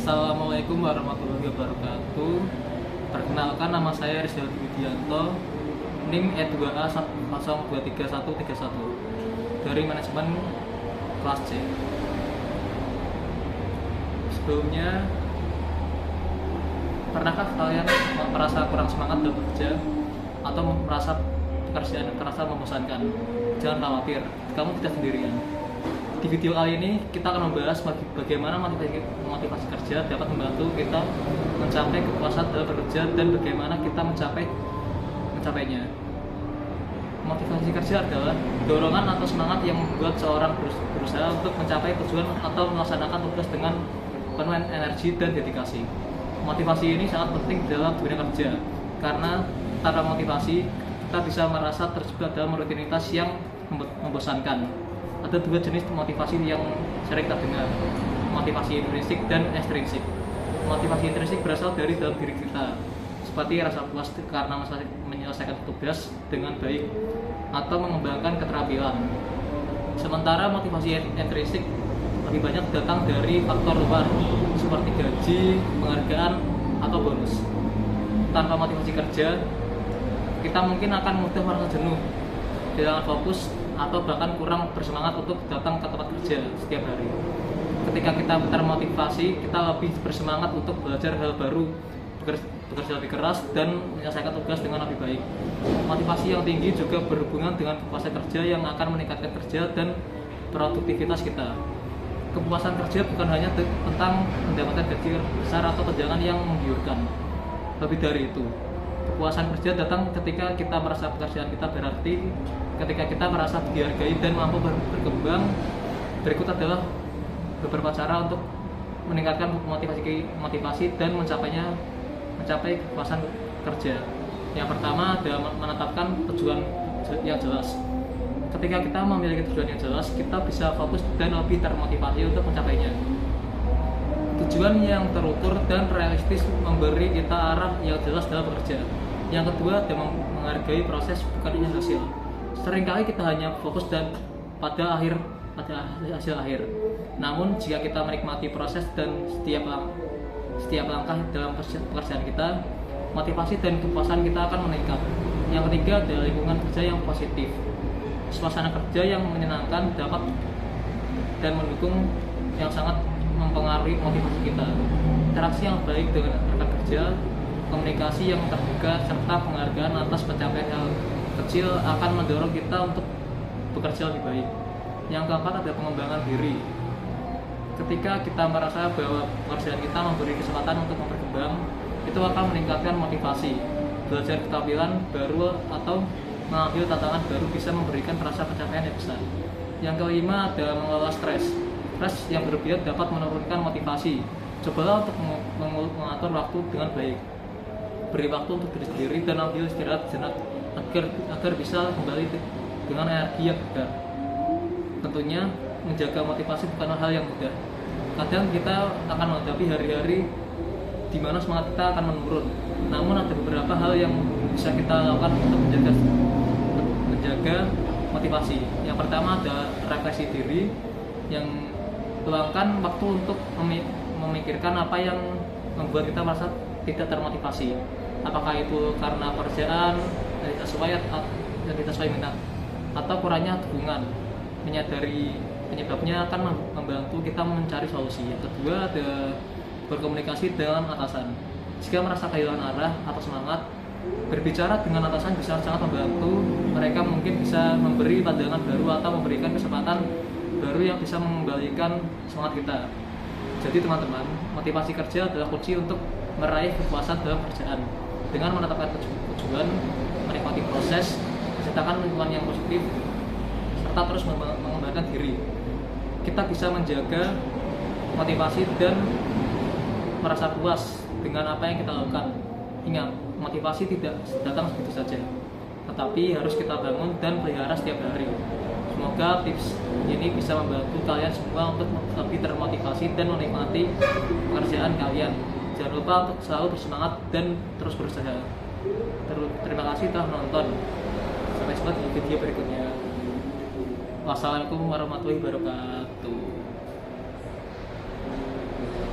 Assalamualaikum warahmatullahi wabarakatuh. Perkenalkan, nama saya Rizal Widianto, NIM E2A023131 dari manajemen kelas C. Sebelumnya, pernahkah kalian merasa kurang semangat dalam bekerja atau merasa pekerjaan terasa membosankan? Jangan khawatir, kamu tidak sendirian. Di video kali ini kita akan membahas bagaimana motivasi kerja dapat membantu kita mencapai kepuasan dalam bekerja dan bagaimana kita mencapainya. Motivasi kerja adalah dorongan atau semangat yang membuat seorang berusaha untuk mencapai tujuan atau melaksanakan tugas dengan penuh energi dan dedikasi. Motivasi ini sangat penting dalam dunia kerja karena tanpa motivasi kita bisa merasa terjebak dalam rutinitas yang membosankan. Ada dua jenis motivasi yang sering kita dengar, motivasi intrinsik dan ekstrinsik. Motivasi intrinsik berasal dari dalam diri kita, seperti rasa puas karena menyelesaikan tugas dengan baik atau mengembangkan keterampilan. Sementara motivasi intrinsik lebih banyak datang dari faktor luar, seperti gaji, penghargaan, atau bonus. Tanpa motivasi kerja, kita mungkin akan mudah merasa jenuh, kehilangan fokus, atau bahkan kurang bersemangat untuk datang ke tempat kerja setiap hari. Ketika kita termotivasi, kita lebih bersemangat untuk belajar hal baru, bekerja lebih keras, dan menyelesaikan tugas dengan lebih baik. Motivasi yang tinggi juga berhubungan dengan kepuasan kerja yang akan meningkatkan kerja dan produktivitas kita. Kepuasan kerja bukan hanya tentang mendapatkan gaji besar atau tunjangan yang menggiurkan. Lebih dari itu, kepuasan kerja datang ketika kita merasa pekerjaan kita berarti, ketika kita merasa dihargai dan mampu berkembang. Berikut adalah beberapa cara untuk meningkatkan motivasi dan mencapai kepuasan kerja. Yang pertama adalah menetapkan tujuan yang jelas. Ketika kita memiliki tujuan yang jelas, kita bisa fokus dan lebih termotivasi untuk mencapainya. Tujuan yang terukur dan realistis memberi kita arah yang jelas dalam bekerja. Yang kedua adalah menghargai proses, bukan hanya hasil. Seringkali kita hanya fokus pada hasil akhir. Namun jika kita menikmati proses dan setiap langkah dalam pekerjaan kita, motivasi dan kepuasan kita akan meningkat. Yang ketiga adalah lingkungan kerja yang positif. Suasana kerja yang menyenangkan dapat dan mendukung yang sangat mempengaruhi motivasi kita. Interaksi yang baik dengan rekan kerja, komunikasi yang terbuka, serta penghargaan atas pencapaian hal kecil akan mendorong kita untuk bekerja lebih baik. Yang keempat adalah pengembangan diri. Ketika kita merasa bahwa pekerjaan kita memberi kesempatan untuk berkembang, itu akan meningkatkan motivasi. Belajar keterampilan baru atau mengambil tantangan baru bisa memberikan rasa pencapaian yang besar. Yang kelima adalah mengelola stres. Stres yang berlebihan dapat menurunkan motivasi. Cobalah untuk mengatur waktu dengan baik. Beri waktu untuk diri sendiri dan ambil istirahat jenak agar bisa kembali dengan energi yang segar. Tentunya menjaga motivasi bukanlah hal yang mudah. Kadang kita akan menghadapi hari-hari di mana semangat kita akan menurun. Namun ada beberapa hal yang bisa kita lakukan untuk menjaga motivasi. Yang pertama adalah refleksi diri, yang luangkan waktu untuk memikirkan apa yang membuat kita merasa tidak termotivasi. Apakah itu karena pekerjaan yang tidak sesuai minat atau kurangnya dukungan. Menyadari penyebabnya akan membantu kita mencari solusi. Yang kedua ada berkomunikasi dengan atasan. Jika merasa kehilangan arah atau semangat, berbicara dengan atasan bisa sangat membantu. Mereka mungkin bisa memberi pandangan baru atau memberikan kesempatan baru yang bisa mengembalikan semangat kita. Jadi teman-teman, motivasi kerja adalah kunci untuk meraih kepuasan dalam pekerjaan. Dengan menetapkan tujuan, menikmati proses, menciptakan lingkungan yang positif, serta terus mengembangkan diri, kita bisa menjaga motivasi dan merasa puas dengan apa yang kita lakukan. Ingat, motivasi tidak datang begitu saja, tetapi harus kita bangun dan pelihara setiap hari. Semoga tips ini bisa membantu kalian semua untuk lebih termotivasi dan menikmati pekerjaan kalian. Jangan lupa untuk selalu bersemangat dan terus berusaha. Terima kasih telah menonton. Sampai jumpa di video berikutnya. Wassalamualaikum warahmatullahi wabarakatuh.